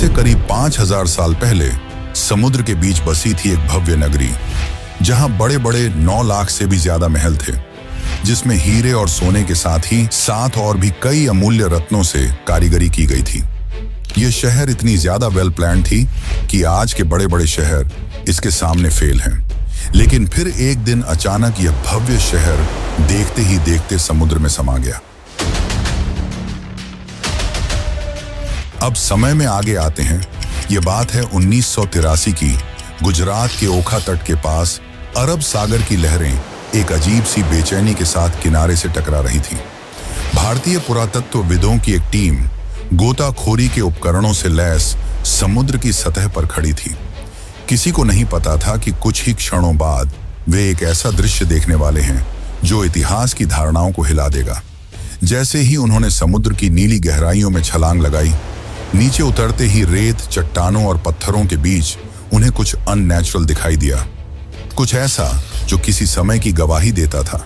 से करीब 5000 साल पहले समुद्र के बीच बसी थी एक भव्य नगरी, जहां बड़े बड़े 9 लाख से भी ज्यादा महल थे, जिसमें हीरे और सोने के साथ ही 7 और भी कई अमूल्य रत्नों से कारीगरी की गई थी। यह शहर इतनी ज्यादा वेल प्लान थी कि आज के बड़े बड़े शहर इसके सामने फेल हैं। लेकिन फिर एक दिन अचानक यह भव्य शहर देखते ही देखते समुद्र में समा गया। अब समय में आगे आते हैं। यह बात है 1983 की। गुजरात के ओखा तट के पास अरब सागर की लहरें एक अजीब सी बेचैनी के साथ किनारे से टकरा रही थी। भारतीय पुरातत्वविदों की एक टीम गोताखोरी के उपकरणों से लैस समुद्र की सतह पर खड़ी थी। किसी को नहीं पता था कि कुछ ही क्षणों बाद वे एक ऐसा दृश्य देखने वाले हैं जो इतिहास की धारणाओं को हिला देगा। जैसे ही उन्होंने समुद्र की नीली गहराइयों में छलांग लगाई, नीचे उतरते ही रेत, चट्टानों और पत्थरों के बीच उन्हें कुछ अननेचुरल दिखाई दिया, कुछ ऐसा जो किसी समय की गवाही देता था।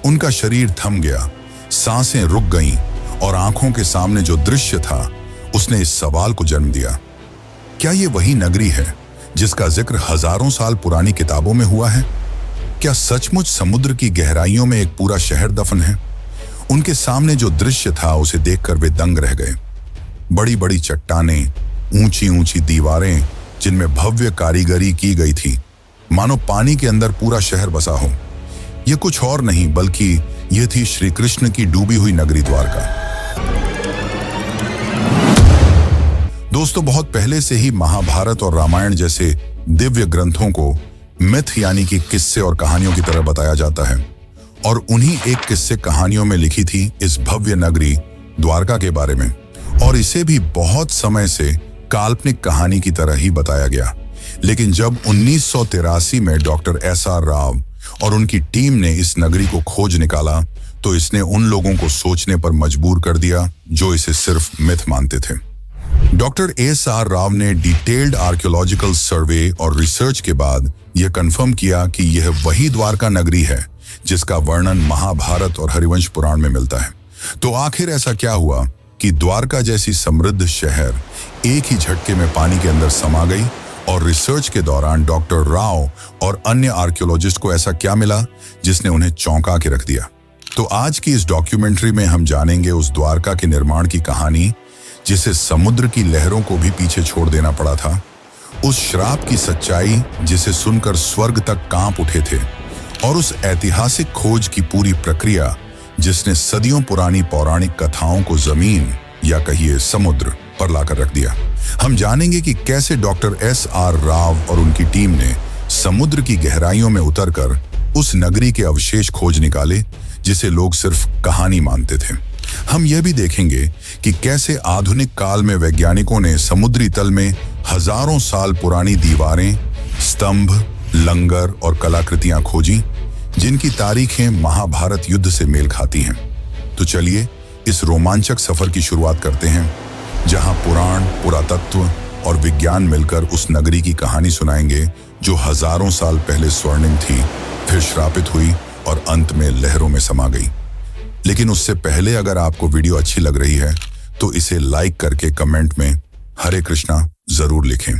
उनका शरीर थम गया, सांसें रुक गईं और आंखों के सामने जो दृश्य था उसने इस सवाल को जन्म दिया, क्या ये वही नगरी है जिसका जिक्र हजारों साल पुरानी किताबों में हुआ है? क्या सचमुच समुद्र की गहराइयों में एक पूरा शहर दफन है? उनके सामने जो दृश्य था उसे देखकर वे दंग रह गए। बड़ी बड़ी चट्टानें, ऊंची ऊंची दीवारें जिनमें भव्य कारीगरी की गई थी, मानो पानी के अंदर पूरा शहर बसा हो। यह कुछ और नहीं बल्कि यह थी श्री कृष्ण की डूबी हुई नगरी द्वारका। दोस्तों, बहुत पहले से ही महाभारत और रामायण जैसे दिव्य ग्रंथों को मिथ यानी कि किस्से और कहानियों की तरह बताया जाता है, और उन्हीं एक किस्से कहानियों में लिखी थी इस भव्य नगरी द्वारका के बारे में, और इसे भी बहुत समय से काल्पनिक कहानी की तरह ही बताया गया। लेकिन जब 1983 में डॉक्टर SR राव और उनकी टीम ने इस नगरी को खोज निकाला, तो इसने उन लोगों को सोचने पर मजबूर कर दिया जो इसे सिर्फ मिथ मानते थे। डॉक्टर SR राव ने डिटेल्ड आर्कियोलॉजिकल सर्वे और रिसर्च के बाद यह कंफर्म किया कि यह वही द्वारका नगरी है जिसका वर्णन महाभारत और हरिवंश पुराण में मिलता है। तो आखिर ऐसा क्या हुआ कि द्वारका जैसी समृद्ध शहर एक ही झटके में पानी के अंदर समा गई, और रिसर्च के दौरान डॉक्टर राव और अन्य आर्कियोलॉजिस्ट को ऐसा क्या मिला जिसने उन्हें चौंका के रख दिया? तो आज की इस डॉक्यूमेंट्री में हम जानेंगे उस द्वारका के निर्माण की कहानी जिसे समुद्र की लहरों को भी पीछे छोड़ देना पड़ा था, उस श्राप की सच्चाई जिसे सुनकर स्वर्ग तक कांप उठे थे, और उस ऐतिहासिक खोज की पूरी प्रक्रिया जिसने सदियों पुरानी पौराणिक कथाओं को जमीन या कहिए समुद्र पर लाकर रख दिया। हम जानेंगे कि कैसे डॉक्टर SR राव और उनकी टीम ने समुद्र की गहराइयों में उतरकर उस नगरी के अवशेष खोज निकाले जिसे लोग सिर्फ कहानी मानते थे। हम यह भी देखेंगे कि कैसे आधुनिक काल में वैज्ञानिकों ने समुद्री तल में हजारों साल पुरानी दीवारें, स्तंभ, लंगर और कलाकृतियां खोजी जिनकी तारीखें महाभारत युद्ध से मेल खाती हैं। तो चलिए इस रोमांचक सफर की शुरुआत करते हैं, जहां पुराण, पुरातत्व और विज्ञान मिलकर उस नगरी की कहानी सुनाएंगे जो हजारों साल पहले स्वर्णिम थी, फिर श्रापित हुई और अंत में लहरों में समा गई। लेकिन उससे पहले अगर आपको वीडियो अच्छी लग रही है तो इसे लाइक करके कमेंट में हरे कृष्णा जरूर लिखें।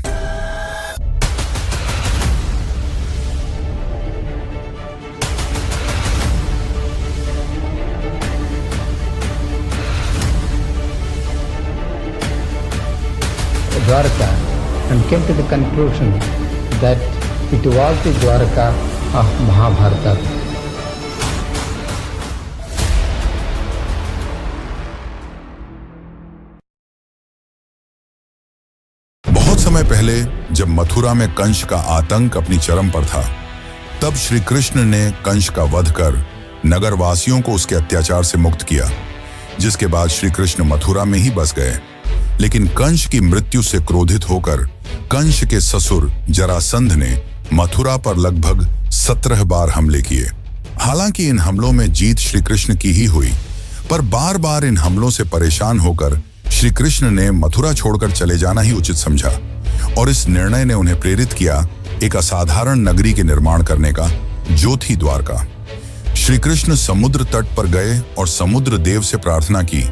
Dwarka and came to the conclusion that it was the Dwarka of Mahabharata. बहुत समय पहले जब मथुरा में कंस का आतंक अपनी चरम पर था, तब श्री कृष्ण ने कंस का वध कर नगरवासियों को उसके अत्याचार से मुक्त किया, जिसके बाद श्री कृष्ण मथुरा में ही बस गए। लेकिन कंस की मृत्यु से क्रोधित होकर कंस के ससुर जरासंध ने मथुरा पर लगभग 17 बार हमले किए। हालांकि इन हमलों में जीत श्री कृष्ण की ही हुई, पर बार बार इन हमलों से परेशान होकर श्री कृष्ण ने मथुरा छोड़कर चले जाना ही उचित समझा, और इस निर्णय ने उन्हें प्रेरित किया एक असाधारण नगरी के निर्माण करने का, जो थी द्वारका। श्री कृष्ण समुद्र तट पर गए और समुद्र देव से प्रार्थना की,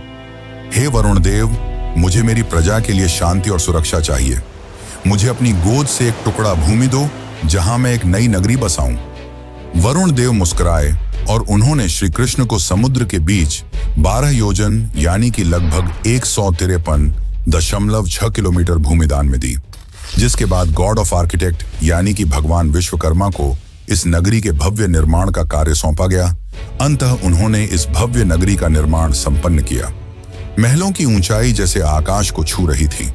हे वरुण देव, मुझे मेरी प्रजा के लिए शांति और सुरक्षा चाहिए। मुझे अपनी गोद से एक टुकड़ा भूमि दो जहां मैं एक नई नगरी बसाऊं। वरुण देव मुस्कुराए और उन्होंने श्री कृष्ण को समुद्र के बीच 12 योजन यानी कि लगभग 153.6 किलोमीटर भूमि दान में दी, जिसके बाद गॉड ऑफ आर्किटेक्ट यानी कि भगवान विश्वकर्मा को इस नगरी के भव्य निर्माण का कार्य सौंपा गया। अंततः उन्होंने इस भव्य नगरी का निर्माण संपन्न किया। महलों की ऊंचाई जैसे आकाश को छू रही थी,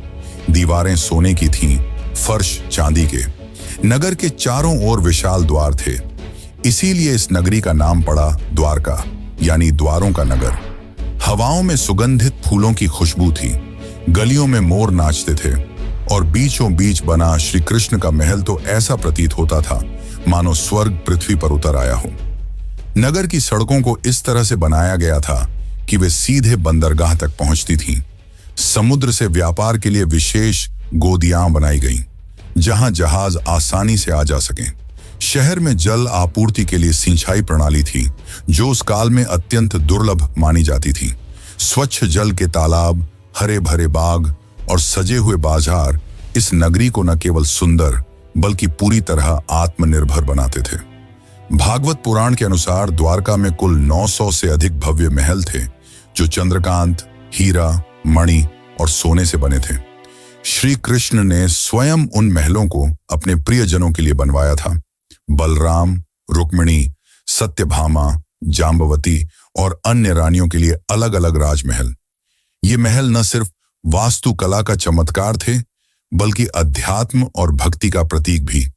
दीवारें सोने की थीं, फर्श चांदी के। नगर के चारों ओर विशाल द्वार थे, इसीलिए इस नगरी का नाम पड़ा द्वारका यानी द्वारों का नगर। हवाओं में सुगंधित फूलों की खुशबू थी, गलियों में मोर नाचते थे और बीचों बीच बना श्री कृष्ण का महल तो ऐसा प्रतीत होता था मानो स्वर्ग पृथ्वी पर उतर आया हो। नगर की सड़कों को इस तरह से बनाया गया था कि वे सीधे बंदरगाह तक पहुंचती थीं। समुद्र से व्यापार के लिए विशेष गोदियां बनाई गईं, जहां जहाज आसानी से आ जा सकें। शहर में जल आपूर्ति के लिए सिंचाई प्रणाली थी, जो उस काल में अत्यंत दुर्लभ मानी जाती थी। स्वच्छ जल के तालाब, हरे भरे बाग और सजे हुए बाजार इस नगरी को न केवल सुंदर बल्कि पूरी तरह आत्मनिर्भर बनाते थे। भागवत पुराण के अनुसार द्वारका में कुल 900 से अधिक भव्य महल थे, जो चंद्रकांत, हीरा, मणि और सोने से बने थे। श्री कृष्ण ने स्वयं उन महलों को अपने प्रियजनों के लिए बनवाया था। बलराम, रुक्मिणी, सत्यभामा, जाम्बवती और अन्य रानियों के लिए अलग अलग राजमहल। ये महल न सिर्फ वास्तुकला का चमत्कार थे, बल्कि अध्यात्म और भक्ति का प्रतीक भी।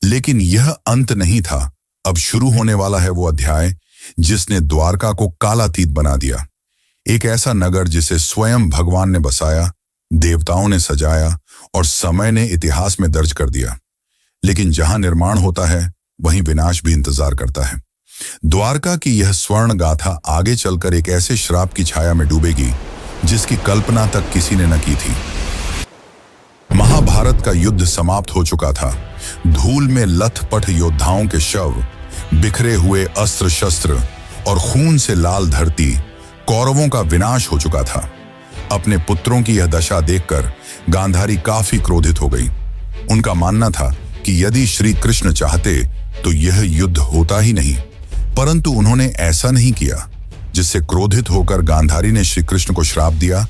लेकिन यह अंत नहीं था। अब शुरू होने वाला है वो अध्याय जिसने द्वारका को कालातीत बना दिया। एक ऐसा नगर जिसे स्वयं भगवान ने बसाया, देवताओं ने सजाया और समय ने इतिहास में दर्ज कर दिया। लेकिन जहां निर्माण होता है, वहीं विनाश भी इंतजार करता है। द्वारका की यह स्वर्ण गाथा आगे चलकर एक ऐसे श्राप की छाया में डूबेगी जिसकी कल्पना तक किसी ने न की थी। महाभारत का युद्ध समाप्त हो चुका था। धूल में लथपथ योद्धाओं के शव, बिखरे हुए अस्त्र शस्त्र और खून से लाल धरती, कौरवों का विनाश हो चुका था। अपने पुत्रों की यह दशा देखकर गांधारी काफी क्रोधित हो गई। उनका मानना था कि यदि श्री कृष्ण चाहते तो यह युद्ध होता ही नहीं, परंतु उन्होंने ऐसा नहीं किया। जिससे क्रोधित होकर गांधारी ने श्री कृष्ण को श्राप दिया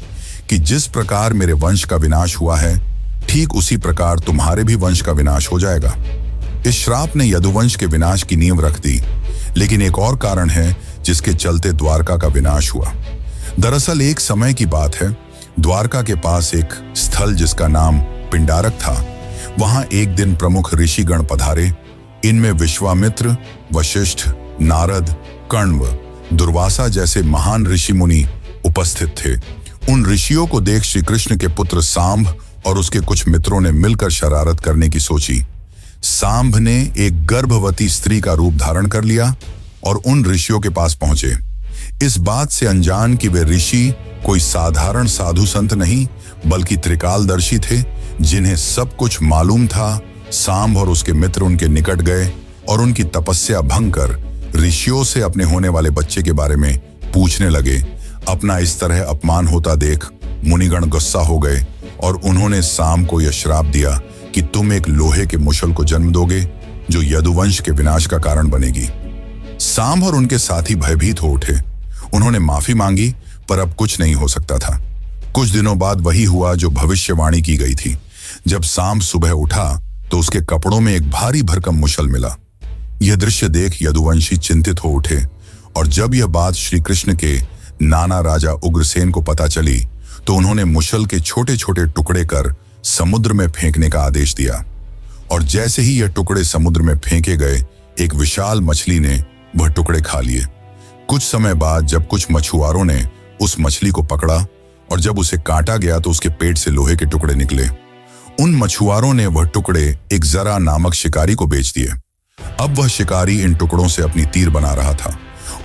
कि जिस प्रकार मेरे वंश का विनाश हुआ है, ठीक उसी प्रकार तुम्हारे भी वंश का विनाश हो जाएगा। इस श्राप ने यदुवंश के विनाश की नींव रख दी। लेकिन एक और कारण है जिसके चलते द्वारका का विनाश हुआ। दरअसल एक समय की बात है, द्वारका के पास एक स्थल जिसका नाम पिंडारक था, वहां एक दिन प्रमुख ऋषिगण पधारे। इनमें विश्वामित्र, वशिष्ठ, नारद, कण्व, दुर्वासा जैसे महान ऋषि मुनि उपस्थित थे। उन ऋषियों को देख श्री कृष्ण के पुत्र सांब और उसके कुछ मित्रों ने मिलकर शरारत करने की सोची। सांब ने एक गर्भवती स्त्री का रूप धारण कर लिया और उन ऋषियों के पास पहुंचे। इस बात से अनजान कि वे ऋषि कोई साधारण साधु संत नहीं, बल्कि त्रिकालदर्शी थे, जिन्हें सब कुछ मालूम था। सांब और उसके मित्र उनके निकट गए और उनकी तपस्या भंग कर ऋषियों से अपने होने वाले बच्चे के बारे में पूछने लगे। अपना इस तरह अपमान होता देख मुनिगण गुस्सा हो गए और उन्होंने सांब को यह श्राप दिया कि तुम एक लोहे के मुशल को जन्म दोगे जो यदुवंश के विनाश का कारण बनेगी। सांब और उनके साथी भयभीत हो उठे। उन्होंने माफी मांगी, पर अब कुछ नहीं हो सकता था। कुछ दिनों बाद वही हुआ जो भविष्यवाणी की गई थी। जब सांब सुबह उठा तो उसके कपड़ों में एक भारी भरकम मुशल मिला। यह दृश्य देख यदुवंशी चिंतित हो उठे और जब यह बात श्री कृष्ण के नाना राजा उग्रसेन को पता चली तो उन्होंने मुशल के छोटे छोटे टुकड़े कर समुद्र में फेंकने का आदेश दिया। और जैसे ही यह टुकड़े समुद्र में फेंके गए, एक विशाल मछली ने वह टुकड़े खा लिए। कुछ समय बाद जब कुछ मछुआरों ने उस मछली को पकड़ा और जब उसे काटा गया तो उसके पेट से लोहे के टुकड़े निकले। उन मछुआरों ने वह टुकड़े एक जरा नामक शिकारी को बेच दिए। अब वह शिकारी इन टुकड़ों से अपनी तीर बना रहा था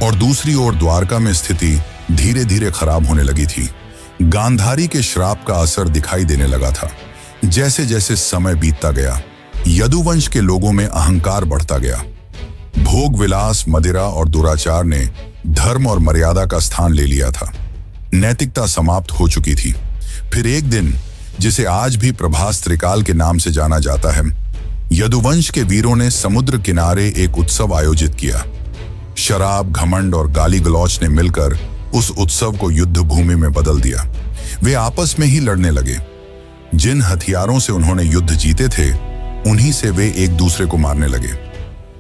और दूसरी ओर द्वारका में स्थिति धीरे धीरे खराब होने लगी थी। गांधारी के श्राप का असर दिखाई देने लगा था। जैसे जैसे समय बीतता गया, यदुवंश के लोगों में अहंकार बढ़ता गया। भोग विलास, मदिरा और दुराचार ने धर्म और मर्यादा का स्थान ले लिया था। नैतिकता समाप्त हो चुकी थी। फिर एक दिन, जिसे आज भी प्रभास त्रिकाल के नाम से जाना जाता है, यदुवंश के वीरों ने समुद्र किनारे एक उत्सव आयोजित किया। शराब, घमंड और गाली गलौच ने मिलकर उस उत्सव को युद्ध भूमि में बदल दिया। वे आपस में ही लड़ने लगे। जिन हथियारों से उन्होंने युद्ध जीते थे, उन्हीं से वे एक दूसरे को मारने लगे।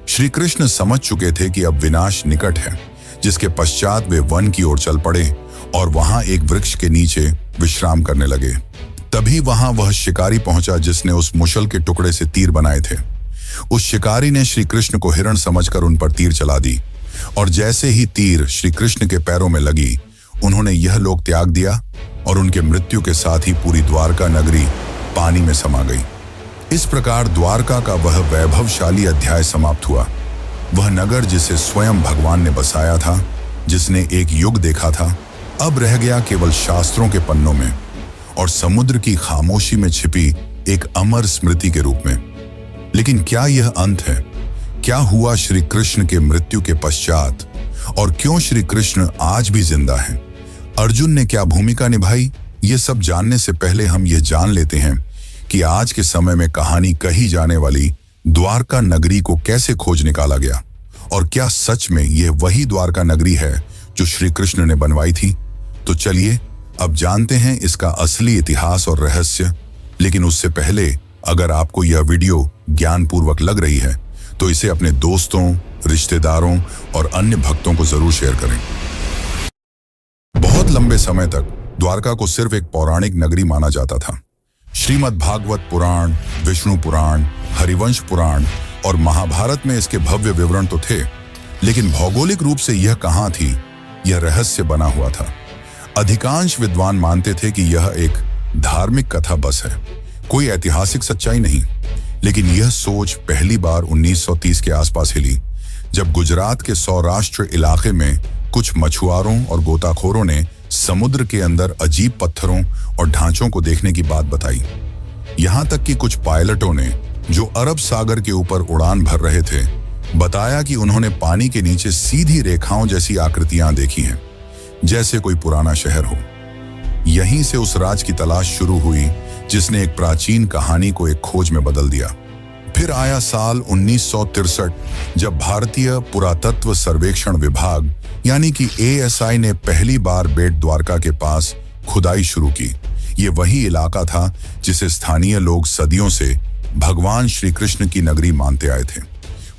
श्री कृष्ण समझ चुके थे कि अब विनाश निकट है, जिसके पश्चात वे वन की ओर चल पड़े और वहां एक वृक्ष के नीचे विश्राम करने लगे। तभी वहां वह शिकारी पहुंचा जिसने उस मुशल के टुकड़े से तीर बनाए थे। उस शिकारी ने श्री कृष्ण को हिरण समझकर उन पर तीर चला दी, और जैसे ही तीर श्री कृष्ण के पैरों में लगी, उन्होंने यह लोक त्याग दिया और उनके मृत्यु के साथ ही पूरी द्वारका नगरी पानी में समा गई। इस प्रकार द्वारका का वह वैभवशाली अध्याय समाप्त हुआ। वह नगर जिसे स्वयं भगवान ने बसाया था, जिसने एक युग देखा था, अब रह गया केवल शास्त्रों के पन्नों में और समुद्र की खामोशी में छिपी एक अमर स्मृति के रूप में। लेकिन क्या यह अंत है? क्या हुआ श्री कृष्ण के मृत्यु के पश्चात, और क्यों श्री कृष्ण आज भी जिंदा हैं? अर्जुन ने क्या भूमिका निभाई? ये सब जानने से पहले हम यह जान लेते हैं कि आज के समय में कहानी कही जाने वाली द्वारका नगरी को कैसे खोज निकाला गया, और क्या सच में यह वही द्वारका नगरी है जो श्री कृष्ण ने बनवाई थी? तो चलिए अब जानते हैं इसका असली इतिहास और रहस्य। लेकिन उससे पहले, अगर आपको यह वीडियो ज्ञानपूर्वक लग रही है तो इसे अपने दोस्तों, रिश्तेदारों और अन्य भक्तों को जरूर शेयर करें। बहुत लंबे समय तक द्वारका को सिर्फ एक पौराणिक नगरी माना जाता था। श्रीमद् भागवत पुराण, विष्णु पुराण, हरिवंश पुराण और महाभारत में इसके भव्य विवरण तो थे, लेकिन भौगोलिक रूप से यह कहां थी, यह रहस्य बना हुआ था। अधिकांश विद्वान मानते थे कि यह एक धार्मिक कथा बस है, कोई ऐतिहासिक सच्चाई नहीं। लेकिन यह सोच पहली बार 1930 के आसपास हिली, जब गुजरात के सौराष्ट्र इलाके में कुछ मछुआरों और गोताखोरों ने समुद्र के अंदर अजीब पत्थरों और ढांचों को देखने की बात बताई। यहां तक कि कुछ पायलटों ने, जो अरब सागर के ऊपर उड़ान भर रहे थे, बताया कि उन्होंने पानी के नीचे सीधी रेखाओं जैसी आकृतियां देखी हैं, जैसे कोई पुराना शहर हो। यहीं से उस राज की तलाश शुरू हुई जिसने एक प्राचीन कहानी को एक खोज में बदल दिया। फिर आया साल 1963, जब भारतीय पुरातत्व सर्वेक्षण विभाग यानी कि ASI ने पहली बार बेट द्वारका के पास खुदाई शुरू की। ये वही इलाका था जिसे स्थानीय लोग सदियों से भगवान श्री कृष्ण की नगरी मानते आए थे।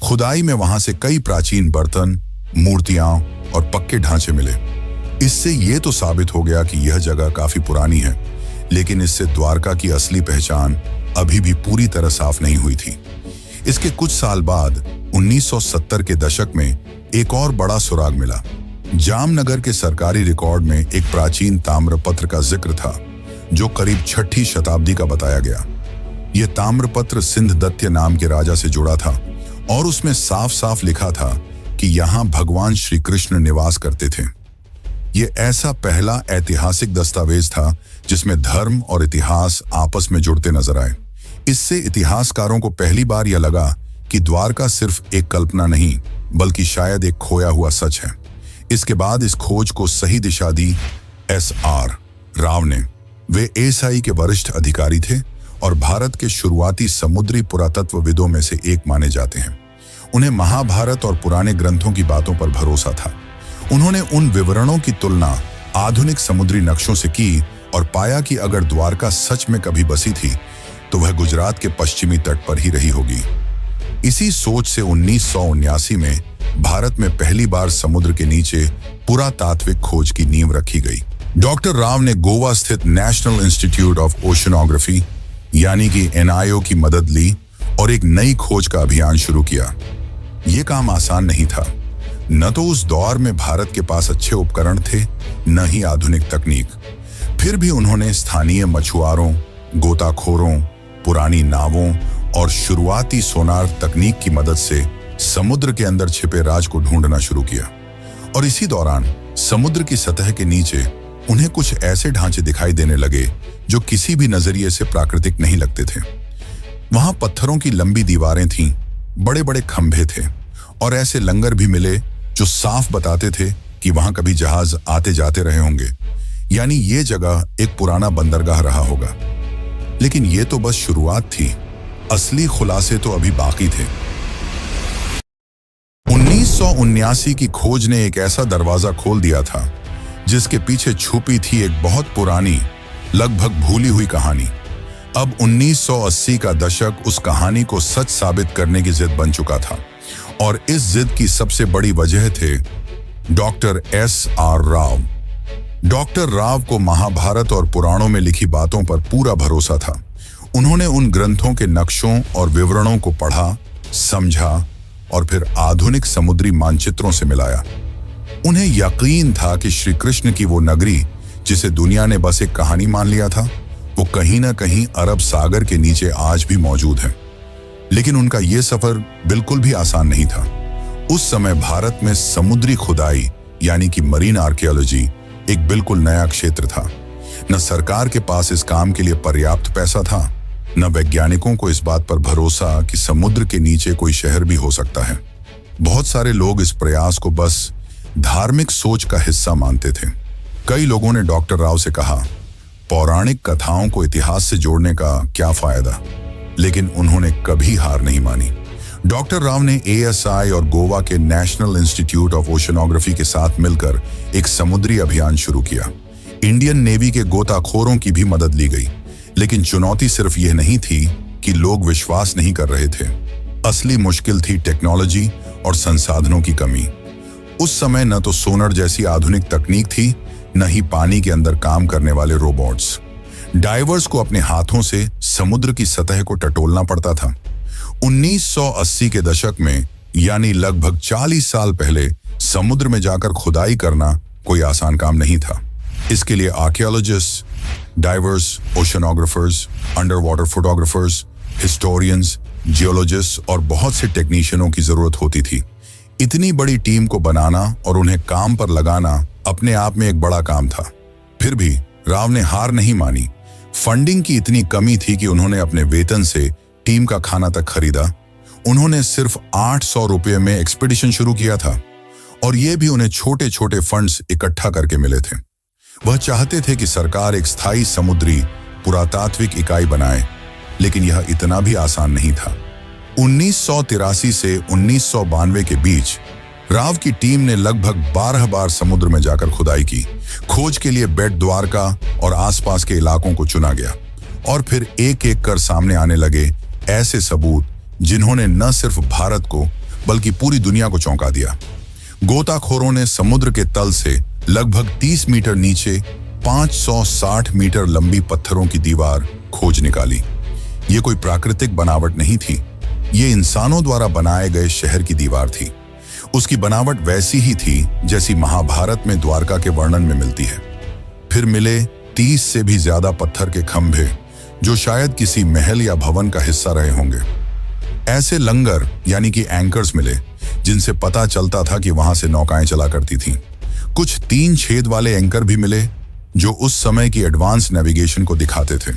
खुदाई में वहां से कई प्राचीन बर्तन, मूर्तियां और पक्के ढांचे मिले। इससे ये तो साबित हो गया कि यह जगह काफी पुरानी है, लेकिन इससे द्वारका की असली पहचान अभी भी पूरी तरह साफ नहीं हुई थी। इसके कुछ साल बाद 1970 के दशक में एक और बड़ा सुराग मिला। जामनगर के सरकारी रिकॉर्ड में एक प्राचीन ताम्रपत्र का जिक्र था, जो करीब 6ठी शताब्दी का बताया गया। यह ताम्रपत्र सिंधदत्य नाम के राजा से जुड़ा था और उसमें साफ साफ लिखा था कि यहाँ भगवान श्री कृष्ण निवास करते थे। यह ऐसा पहला ऐतिहासिक दस्तावेज था जिसमें धर्म और इतिहास आपस में जुड़ते नजर आए। इससे इतिहासकारों को पहली बार यह लगा कि द्वारका सिर्फ एक कल्पना नहीं, बल्कि शायद एक खोया हुआ सच है। इसके बाद इस खोज को सही दिशा दी SR राव ने। वे ASI के वरिष्ठ अधिकारी थे और भारत के शुरुआती समुद्री पुरातत्वविदों में से एक माने जाते हैं। उन्हें महाभारत और पुराने ग्रंथों की बातों पर भरोसा था। उन्होंने उन विवरणों की तुलना आधुनिक समुद्री नक्शों से की और पाया कि अगर द्वारका सच में कभी बसी थी तो वह गुजरात के पश्चिमी तट पर ही रही होगी। इसी सोच से 1979 में भारत में पहली बार समुद्र के नीचे पुरातात्विक खोज की नींव रखी गई। डॉक्टर राव ने गोवा स्थित नेशनल इंस्टीट्यूट ऑफ ओशनोग्राफी यानी कि NIO की मदद ली और एक नई खोज का अभियान शुरू किया। यह काम आसान नहीं था। न तो उस दौर में भारत के पास अच्छे उपकरण थे, न ही आधुनिक तकनीक। फिर भी उन्होंने स्थानीय मछुआरों, गोताखोरों, पुरानी नावों और शुरुआती सोनार तकनीक की मदद से समुद्र के अंदर छिपे राज को ढूंढना शुरू किया। और इसी दौरान समुद्र की सतह के नीचे उन्हें कुछ ऐसे ढांचे दिखाई देने लगे जो किसी भी नजरिए से प्राकृतिक नहीं लगते थे। वहां पत्थरों की लंबी दीवारें थीं, बड़े बड़े खंभे थे और ऐसे लंगर भी मिले जो साफ बताते थे कि वहां कभी जहाज आते जाते रहे होंगे। यानी ये जगह एक पुराना बंदरगाह रहा होगा। लेकिन ये तो बस शुरुआत थी, असली खुलासे तो अभी बाकी थे। 1979 की खोज ने एक ऐसा दरवाजा खोल दिया था जिसके पीछे छुपी थी एक बहुत पुरानी, लगभग भूली हुई कहानी। अब 1980 का दशक उस कहानी को सच साबित करने की जिद बन चुका था, और इस जिद की सबसे बड़ी वजह थे doctor S.R. Rao. Doctor Rao को महाभारत और पुराणों में लिखी बातों पर पूरा भरोसा था। उन्होंने उन ग्रंथों के नक्शों और विवरणों को पढ़ा, समझा और फिर आधुनिक समुद्री मानचित्रों से मिलाया। उन्हें यकीन था कि श्री कृष्ण की वो नगरी, जिसे दुनिया ने बस एक कहानी मान लिया था, वो कहीं ना कहीं अरब सागर के नीचे आज भी मौजूद है। लेकिन उनका ये सफर बिल्कुल भी आसान नहीं था। उस समय भारत में समुद्री खुदाई यानी कि मरीन आर्कियोलॉजी एक बिल्कुल नया क्षेत्र था। न सरकार के पास इस काम के लिए पर्याप्त पैसा था, न वैज्ञानिकों को इस बात पर भरोसा कि समुद्र के नीचे कोई शहर भी हो सकता है। बहुत सारे लोग इस प्रयास को बस धार्मिक सोच का हिस्सा मानते थे। कई लोगों ने डॉक्टर राव से कहा, पौराणिक कथाओं को इतिहास से जोड़ने का क्या फायदा, लेकिन उन्होंने कभी हार नहीं मानी। डॉक्टर राव ने ASI और गोवा के नेशनल इंस्टीट्यूट ऑफ ओशनोग्राफी के साथ मिलकर एक समुद्री अभियान शुरू किया। इंडियन नेवी के गोताखोरों की भी मदद ली गई, लेकिन चुनौती सिर्फ यह नहीं थी कि लोग विश्वास नहीं कर रहे थे। असली मुश्किल थी टेक्नोलॉजी और संसाधनों की कमी। उस समय न तो सोनर जैसी आधुनिक तकनीक थी, न ही पानी के अंदर काम करने वाले रोबोट्स। डाइवर्स को अपने हाथों से समुद्र की सतह को टटोलना पड़ता था। 1980 के दशक में, यानी लगभग 40 साल पहले, समुद्र में जाकर खुदाई करना कोई आसान काम नहीं था। इसके लिए archaeologist, divers, oceanographers, under water photographers, historians, geologist और बहुत से टेक्नीशियनों की जरूरत होती थी। इतनी बड़ी टीम को बनाना और उन्हें काम पर लगाना अपने आप में एक बड़ा काम था। फिर भी राव ने हार नहीं मानी। फंडिंग की इतनी कमी थी कि उन्होंने अपने वेतन से टीम का खाना तक खरीदा। उन्होंने सिर्फ 800 रुपये में एक्सपीडिशन शुरू किया था, और ये भी उन्हें छोटे छोटे फंड्स इकट्ठा करके मिले थे। वह चाहते थे कि सरकार एक स्थायी समुद्री पुरातात्विक इकाई बनाए, लेकिन यह इतना भी आसान नहीं था। 1983 से 1992 के बीच राव की टीम ने लगभग 12 बार समुद्र में जाकर खुदाई की। खोज के लिए बेट द्वारका और आसपास के इलाकों को चुना गया, और फिर एक एक कर सामने आने लगे ऐसे सबूत जिन्होंने न सिर्फ भारत को बल्कि पूरी दुनिया को चौंका दिया। गोताखोरों ने समुद्र के तल से लगभग 30 मीटर नीचे 560 मीटर लंबी पत्थरों की दीवार खोज निकाली। ये कोई प्राकृतिक बनावट नहीं थी, ये इंसानों द्वारा बनाए गए शहर की दीवार थी। उसकी बनावट वैसी ही थी जैसी महाभारत में द्वारका के वर्णन में मिलती है। फिर मिले 30 से भी ज्यादा पत्थर के खंभे, जो शायद किसी महल या भवन का हिस्सा रहे होंगे। ऐसे लंगर यानी कि एंकर्स मिले, जिनसे पता चलता था कि वहां से नौकाएं चला करती थीं। कुछ 3 छेद वाले एंकर भी मिले, जो उस समय की एडवांस नेविगेशन को दिखाते थे।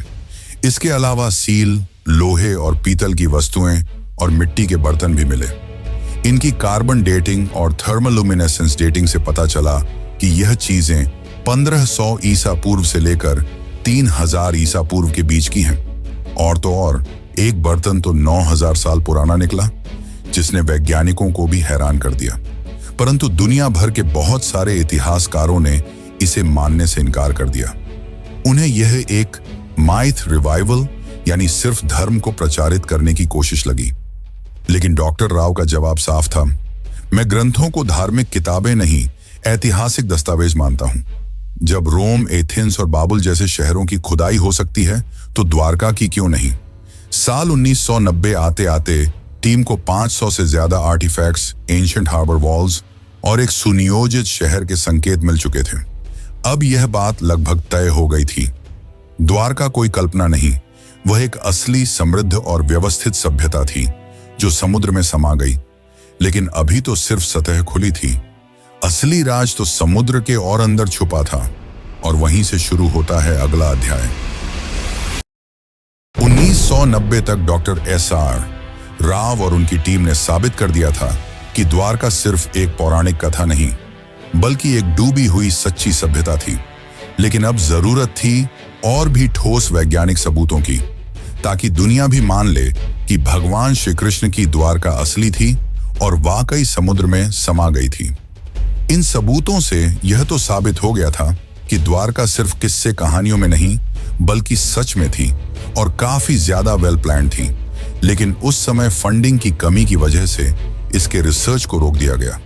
इसके अलावा सील, लोहे और पीतल की वस्तुएं और मिट्टी के बर्तन भी मिले। इनकी कार्बन डेटिंग और थर्मोलुमिनेसेंस डेटिंग से पता चला कि यह चीजें 1500 ईसा पूर्व से लेकर 3000 ईसा पूर्व के बीच की हैं। और तो और एक बर्तन तो 9000 साल पुराना निकला, जिसने वैज्ञानिकों को भी हैरान कर दिया। परंतु दुनिया भर के बहुत सारे इतिहासकारों ने इसे मानने से इनकार कर दिया। उन्हें यह एक माइथ रिवाइवल यानी सिर्फ धर्म को प्रचारित करने की कोशिश लगी। लेकिन डॉक्टर राव का जवाब साफ था, मैं ग्रंथों को धार्मिक किताबें नहीं, ऐतिहासिक दस्तावेज मानता हूं। जब रोम, एथेंस और बाबुल जैसे शहरों की खुदाई हो सकती है, तो द्वारका की क्यों नहीं? साल 1990 आते आते टीम को 500 से ज्यादा आर्टिफैक्ट्स, एंशिएंट हार्बर वॉल्स और एक सुनियोजित शहर के संकेत मिल चुके थे। अब यह बात लगभग तय हो गई थी। द्वारका कोई कल्पना नहीं, वह एक असली, समृद्ध और व्यवस्थित सभ्यता थी जो समुद्र में समा गई। लेकिन अभी तो सिर्फ सतह खुली थी। असली राज तो समुद्र के और अंदर छुपा था, और वहीं से शुरू होता है अगला अध्याय। 1990 तक डॉक्टर S.R. राव और उनकी टीम ने साबित कर दिया था कि द्वारका सिर्फ एक पौराणिक कथा नहीं, बल्कि एक डूबी हुई सच्ची सभ्यता थी। लेकिन अब जरूरत थी और भी ठोस वैज्ञानिक सबूतों की, ताकि दुनिया भी मान ले कि भगवान श्री कृष्ण की द्वारका असली थी और वाकई समुद्र में समा गई थी। इन सबूतों से यह तो साबित हो गया था कि द्वारका सिर्फ किस्से कहानियों में नहीं बल्कि सच में थी और काफी ज्यादा वेल प्लान थी। लेकिन उस समय फंडिंग की कमी की वजह से इसके रिसर्च को रोक दिया गया।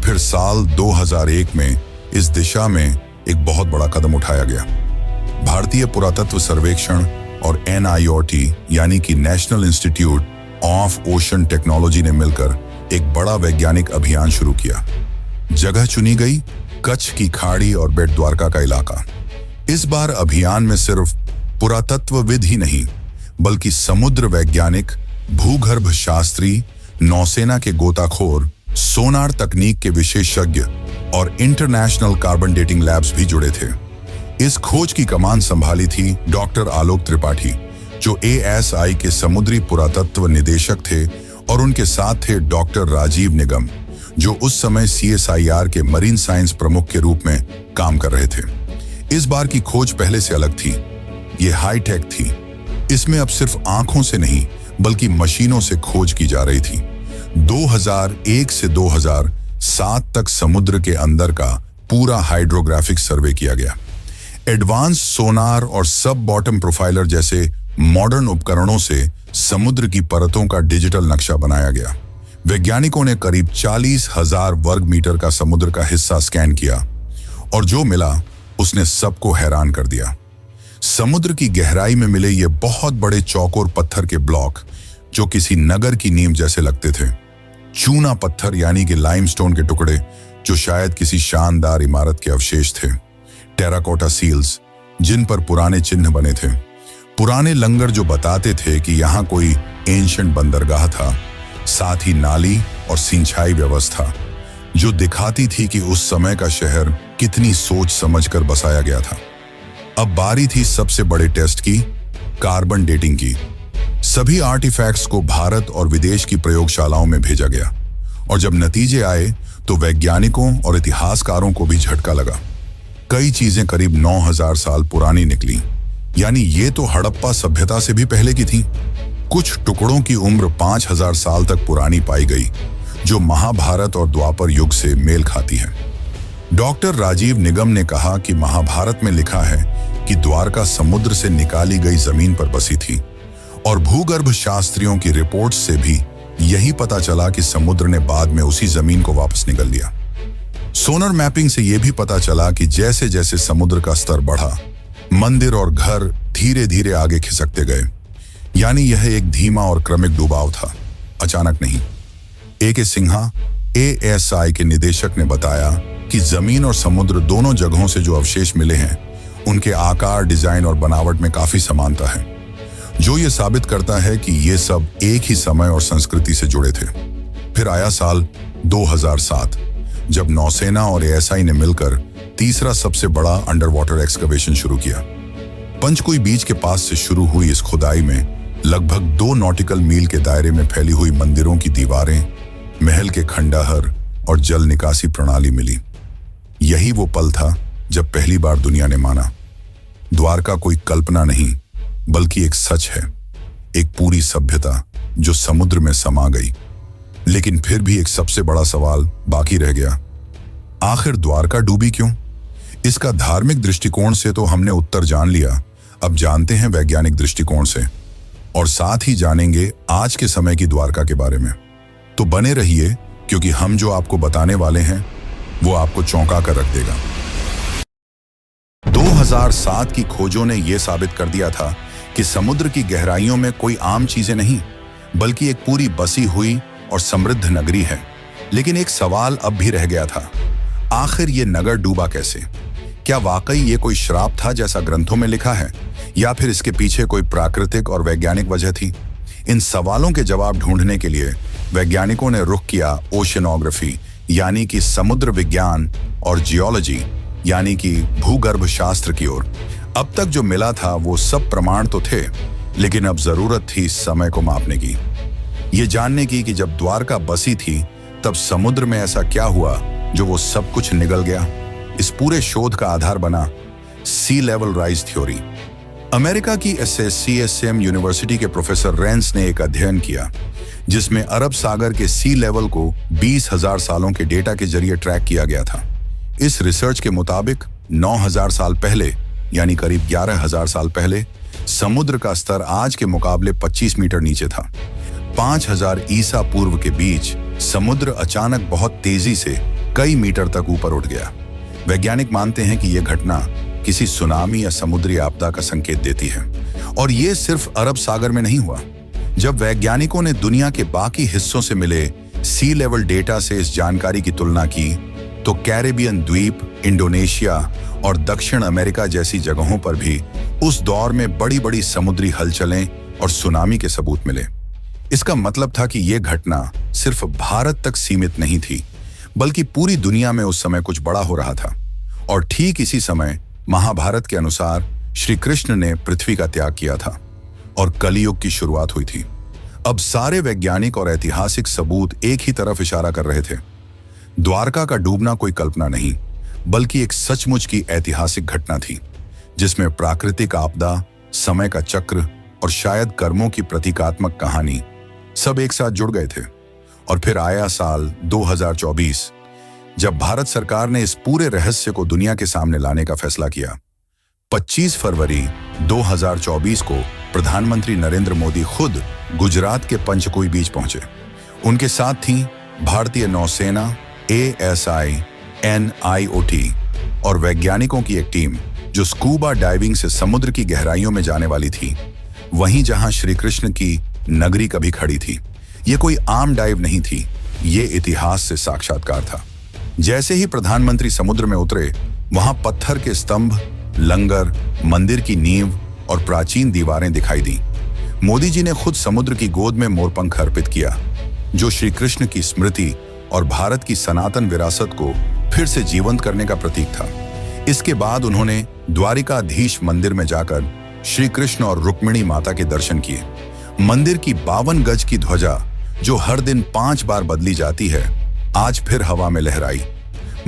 फिर साल 2001 में इस दिशा में एक बहुत बड़ा कदम उठाया गया। भारतीय पुरातत्व सर्वेक्षण और NIOT यानी कि national institute of ocean technology ने मिलकर एक बड़ा वैज्ञानिक अभियान शुरू किया। जगह चुनी गई कच्छ की खाड़ी और बेट द्वारका का इलाका। इस बार अभियान में सिर्फ पुरातत्वविद ही नहीं बल्कि समुद्र वैज्ञानिक, भूगर्भ शास्त्री, नौसेना के गोताखोर, सोनार तकनीक के विशेषज्ञ और इंटरनेशनल कार्बन डेटिंग लैब्स भी जुड़े थे। इस खोज की कमान संभाली थी डॉक्टर आलोक त्रिपाठी, जो ASI के समुद्री पुरातत्व निदेशक थे, और उनके साथ थे डॉक्टर राजीव निगम, जो उस समय CSIR के मरीन साइंस प्रमुख के रूप में काम कर रहे थे। इस बार की खोज पहले से अलग थी। ये हाईटेक थी। इसमें अब सिर्फ आंखों से नहीं बल्कि मशीनों से खोज की जा रही थी। 2001 से 2007 तक समुद्र के अंदर का पूरा हाइड्रोग्राफिक सर्वे किया गया। एडवांस सोनार और सब बॉटम प्रोफाइलर जैसे मॉडर्न उपकरणों से समुद्र की परतों का डिजिटल नक्शा बनाया गया। वैज्ञानिकों ने करीब 40,000 वर्ग मीटर का समुद्र का हिस्सा स्कैन किया और जो मिला उसने सबको हैरान कर दिया। समुद्र की गहराई में मिले ये बहुत बड़े चौकोर पत्थर के ब्लॉक, जो किसी नगर की नींव जैसे लगते थे। चूना पत्थर यानी कि लाइमस्टोन के टुकड़े, जो शायद किसी शानदार इमारत के अवशेष थे। टेराकोटा सील्स, जिन पर पुराने चिन्ह बने थे। पुराने लंगर जो बताते थे कि यहाँ कोई एंशिएंट बंदरगाह था। साथ ही नाली और सिंचाई व्यवस्था, जो दिखाती थी कि उस समय का शहर कितनी सोच समझकर बसाया गया था। अब बारी थी सबसे बड़े टेस्ट की, कार्बन डेटिंग की। सभी आर्टिफैक्ट्स को भारत और विदेश की प्रयोगशालाओं में भेजा गया और जब नतीजे आए तो वैज्ञानिकों और इतिहासकारों को भी झटका लगा। कई चीजें करीब 9,000 साल पुरानी निकली, यानी ये तो हड़प्पा सभ्यता से भी पहले की थी। कुछ टुकड़ों की उम्र 5,000 साल तक पुरानी पाई गई, जो महाभारत और द्वापर युग से मेल खाती है। डॉक्टर राजीव निगम ने कहा कि महाभारत में लिखा है कि द्वारका समुद्र से निकाली गई जमीन पर बसी थी और भूगर्भ शास्त्रियों की रिपोर्ट से भी यही पता चला कि समुद्र ने बाद में उसी जमीन को वापस निगल लिया। सोनर मैपिंग से यह भी पता चला कि जैसे जैसे समुद्र का स्तर बढ़ा, मंदिर और घर धीरे धीरे आगे खिसकते गए। यानी यह एक धीमा और क्रमिक डुबाव था, अचानक नहीं। AK सिन्हा, ASI के निदेशक ने बताया कि जमीन और समुद्र दोनों जगहों से जो अवशेष मिले हैं, उनके आकार, डिजाइन और बनावट में काफी समानता है, जो ये साबित करता है कि ये सब एक ही समय और संस्कृति से जुड़े थे। फिर आया साल 2007, जब नौसेना और ASI ने मिलकर तीसरा सबसे बड़ा अंडर वाटर एक्सकवेशन शुरू किया। पंचकुई बीच के पास से शुरू हुई इस खुदाई में लगभग 2 नॉटिकल मील के दायरे में फैली हुई मंदिरों की दीवारें, महल के खंडहर और जल निकासी प्रणाली मिली। यही वो पल था जब पहली बार दुनिया ने माना, द्वारका कोई कल्पना नहीं बल्कि एक सच है, एक पूरी सभ्यता जो समुद्र में समा गई। लेकिन फिर भी एक सबसे बड़ा सवाल बाकी रह गया, आखिर द्वारका डूबी क्यों? इसका धार्मिक दृष्टिकोण से तो हमने उत्तर जान लिया, अब जानते हैं वैज्ञानिक दृष्टिकोण से, और साथ ही जानेंगे आज के समय की द्वारका के बारे में। तो बने रहिए, क्योंकि हम जो आपको बताने वाले हैं वो आपको चौंका कर रख देगा। 2007 की खोजों ने यह साबित कर दिया था कि समुद्र की गहराइयों में कोई आम चीजें नहीं बल्कि एक पूरी बसी हुई और समृद्ध नगरी है। लेकिन एक सवाल अब भी रह गया था, आखिर ये नगर डूबा कैसे? क्या वाकई ये कोई श्राप था जैसा ग्रंथों में लिखा है, या फिर इसके पीछे कोई प्राकृतिक और वैज्ञानिक वजह थी? इन सवालों के जवाब ढूंढने के लिए वैज्ञानिकों ने रुख किया ओशनोग्राफी यानी कि समुद्र विज्ञान और जियोलॉजी यानी कि भूगर्भ शास्त्र की ओर। अब तक जो मिला था वो सब प्रमाण तो थे, लेकिन अब जरूरत थी समय को मापने की, ये जानने की कि जब द्वारका बसी थी तब समुद्र में ऐसा क्या हुआ जो वो सब कुछ निगल गया। इस पूरे शोध का आधार बना सी लेवल राइज थ्योरी। अमेरिका की SSCSM यूनिवर्सिटी के प्रोफेसर रेंस ने एक अध्ययन किया जिसमें अरब सागर के सी लेवल को 20,000 सालों के डेटा के जरिए ट्रैक किया गया था। इस रिसर्च के मुताबिक 9,000 साल पहले यानी करीब 11,000 साल पहले समुद्र का स्तर आज के मुकाबले 25 मीटर नीचे था। 5,000 ईसा पूर्व के बीच समुद्र अचानक बहुत तेजी से कई मीटर तक ऊपर उठ गया। वैज्ञानिक मानते हैं कि यह घटना किसी सुनामी या समुद्री आपदा का संकेत देती है। और यह सिर्फ अरब सागर में नहीं हुआ। जब वैज्ञानिकों ने दुनिया के बाकी हिस्सों से मिले सी लेवल डेटा से इस जानकारी की तुलना की तो कैरेबियन द्वीप, इंडोनेशिया और दक्षिण अमेरिका जैसी जगहों पर भी उस दौर में बड़ी बड़ी समुद्री हलचलें और सुनामी के सबूत मिले। इसका मतलब था कि यह घटना सिर्फ भारत तक सीमित नहीं थी, बल्कि पूरी दुनिया में उस समय कुछ बड़ा हो रहा था। और ठीक इसी समय महाभारत के अनुसार श्री कृष्ण ने पृथ्वी का त्याग किया था और कलियुग की शुरुआत हुई थी। अब सारे वैज्ञानिक और ऐतिहासिक सबूत एक ही तरफ इशारा कर रहे थे। द्वारका का डूबना कोई कल्पना नहीं, बल्कि एक सचमुच की ऐतिहासिक घटना थी जिसमें प्राकृतिक आपदा, समय का चक्र और शायद कर्मों की प्रतीकात्मक कहानी सब एक साथ जुड़ गए थे। और फिर आया साल 2024 जब भारत सरकार ने इस पूरे रहस्य को दुनिया के सामने लाने का फैसला किया। 25 फरवरी 2024 को प्रधानमंत्री नरेंद्र मोदी खुद गुजरात के पंचकुई बीच पहुंचे। उनके साथ थी भारतीय नौसेना, ASI, NIOT और वैज्ञानिकों की एक टीम जो स्कूबा डाइविंग से समुद्र की गहराइयों में जाने वाली थी, वहीं जहां श्री कृष्ण की नगरी कभी खड़ी थी। ये कोई आम डाइव नहीं थी, ये इतिहास से साक्षात्कार था। जैसे ही प्रधानमंत्री समुद्र में उतरे, वहां पत्थर के स्तंभ, लंगर, मंदिर की नींव और प्राचीन दीवारें दिखाई दी। मोदी जी ने खुद समुद्र की गोद में मोरपंख अर्पित किया, जो श्री कृष्ण की स्मृति और भारत की सनातन विरासत को फिर से जीवंत करने का प्रतीक था। इसके बाद उन्होंने द्वारिकाधीश मंदिर में जाकर श्री कृष्ण और रुक्मिणी माता के दर्शन किए। मंदिर की 52 गज की ध्वजा, जो हर दिन 5 बार बदली जाती है, आज फिर हवा में लहराई,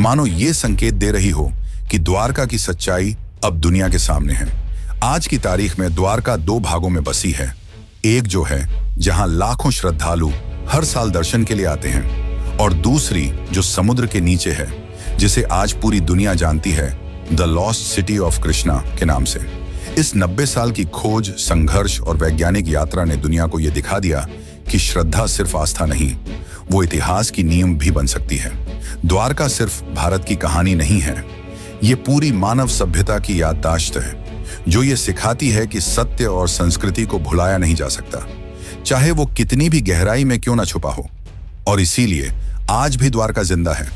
मानो ये संकेत दे रही हो कि द्वारका की सच्चाई अब दुनिया के सामने है। आज की तारीख में द्वारका 2 भागों में बसी है। एक जो है जहां लाखों श्रद्धालु हर साल दर्शन के लिए आते हैं, और दूसरी जो समुद्र के नीचे है, जिसे आज पूरी दुनिया जानती है the lost city of Krishna के नाम से। इस 90 साल की खोज, संघर्ष और वैज्ञानिक यात्रा ने दुनिया को यह दिखा दिया कि श्रद्धा सिर्फ आस्था नहीं, वो इतिहास की नींव भी बन सकती है। द्वारका सिर्फ भारत की कहानी नहीं है, ये पूरी मानव सभ्यता की याददाश्त है, जो ये सिखाती है कि सत्य और संस्कृति को भुलाया नहीं जा सकता, चाहे वो कितनी भी गहराई में क्यों ना छुपा हो। और इसीलिए आज भी द्वारका जिंदा है,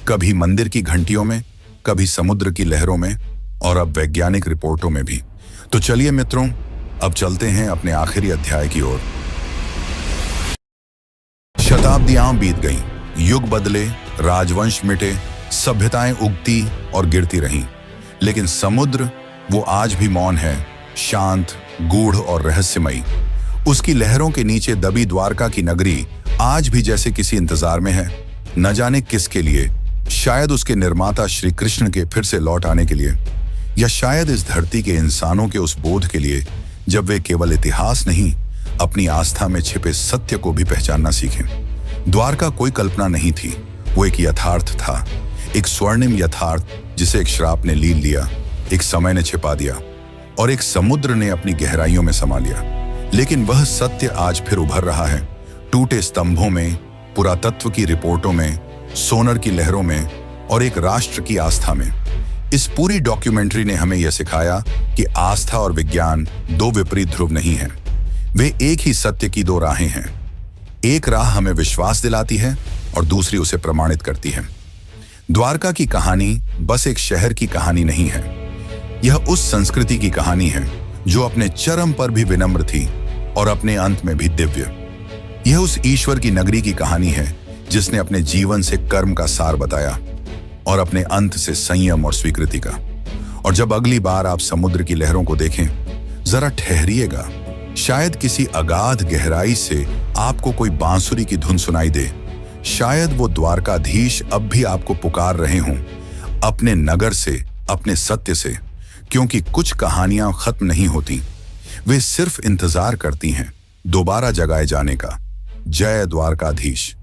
कभी मंदिर की घंटियों में, कभी समुद्र की लहरों में और अब वैज्ञानिक रिपोर्टों में भी। तो चलिए मित्रों, अब चलते हैं अपने आखिरी अध्याय की ओर। शताब्दियां बीत गईं, युग बदले, राजवंश मिटे, सभ्यताएं उगती और गिरती रहीं, लेकिन समुद्र वो आज भी मौन है, शांत, गूढ़ और रहस्यमयी। उसकी लहरों के नीचे दबी द्वारका की नगरी आज भी जैसे किसी इंतजार में है, न जाने किसके लिए। शायद उसके निर्माता श्री कृष्ण के फिर से लौट आने के लिए, या शायद इस धरती के इंसानों के उस बोध के लिए जब वे केवल इतिहास नहीं, अपनी आस्था में छिपे सत्य को भी पहचानना सीखें। द्वारका कोई कल्पना नहीं थी, वो एक यथार्थ था, एक स्वर्णिम यथार्थ जिसे एक श्राप ने लील लिया, एक समय ने छिपा दिया और एक समुद्र ने अपनी गहराइयों में समा लिया। लेकिन वह सत्य आज फिर उभर रहा है, टूटे स्तंभों में, पुरातत्व की रिपोर्टों में, सोनर की लहरों में और एक राष्ट्र की आस्था में। इस पूरी डॉक्यूमेंट्री ने हमें यह सिखाया कि आस्था और विज्ञान 2 विपरीत ध्रुव नहीं हैं, वे एक ही सत्य की 2 राहें हैं। एक राह हमें विश्वास दिलाती है और दूसरी उसे प्रमाणित करती है। द्वारका की कहानी बस एक शहर की कहानी नहीं है, यह उस संस्कृति की कहानी है जो अपने चरम पर भी विनम्र थी और अपने अंत में भी दिव्य। यह उस ईश्वर की नगरी की कहानी है जिसने अपने जीवन से कर्म का सार बताया और अपने अंत से संयम और स्वीकृति का। और जब अगली बार आप समुद्र की लहरों को देखें, जरा ठहरिएगा, शायद किसी अगाध गहराई से आपको कोई बांसुरी की धुन सुनाई दे। शायद वो द्वारकाधीश अब भी आपको पुकार रहे हों, अपने नगर से, अपने सत्य से, क्योंकि कुछ कहानियां खत्म नहीं होती, वे सिर्फ इंतजार करती हैं दोबारा जगाए जाने का। जय द्वारकाधीश।